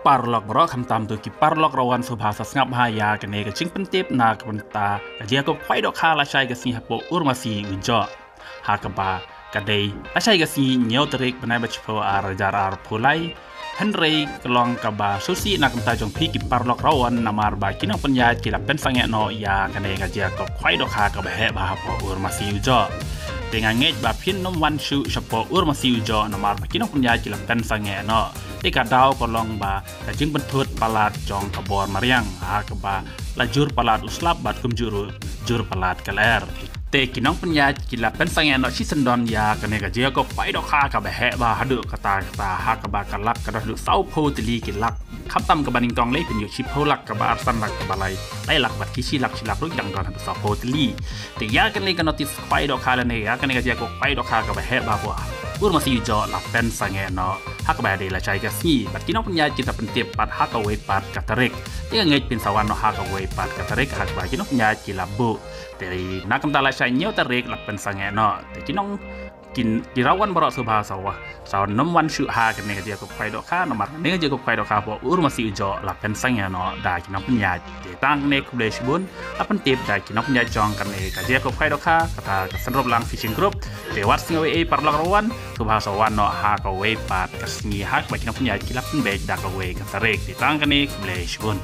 Parlok bro kam tam tu ki parlok rawan subhasa ngap haya kene ke cing pentip na kebenta dia ko kwai dok khala shai ke si hapo urmasi ujo ha ka ba kadai ashai ke si nyau terik benai ba chpo ar jar pulai Henry kelong ka ba susi na kemta jong pi ki parlok rawan namar ba kinang penya ki la pen sange no ya kene ka dia ko kwai dok ha ka ba he ba hapo urmasi ujo dengan ngej ba pin nom wan shu chapo urmasi ujo namar ba kinang penya ki la pen sange no Ika dau kolong ba kajing bentut palat jong kabor mariang ba lajur palat uslap bat kumjuru jur palat kaler te kinong penyaj kila pen sangen no si sendon ya kene gajia ko pai dok ha ka behe ba hadu kata ha ka ba kalak ka du sau po tili kilak khatam ka baning tong le pen yu chip holak ka ba arsan lak ka balai lai lak bat kisi lak silak lu dang don sau po tili te ya kene ka notis pai dok ha le ne ya kene gajia ko pai dok ha ka behe ba bo masih jo la pen sangen no hak ba de la chai ka si bat kinong punya kita pentip pat hak away pat katarik dia ngej pin sawan no hak away pat katarik hak ba kinong punya kila bu dari nakam tala chai nyo tarik la pen sangen no te kinong kin dirawan barok subha sawah sawan nom wan shu ha kan ne dia ko kwai dok kha no mar ne je ko kwai dok kha bo masih jo la pen sangen no da kinong punya te tang ne ku le shbun la pentip da kinong punya jong kan ne ka je ko kwai dok kha kata senrop lang fishing group Dewat singawe parlok rawan subhasa wan no ha ka we pat kasngi hak ba kinong punya kilap pen bej da ka we ka tarik ditang kan ne ku le shbun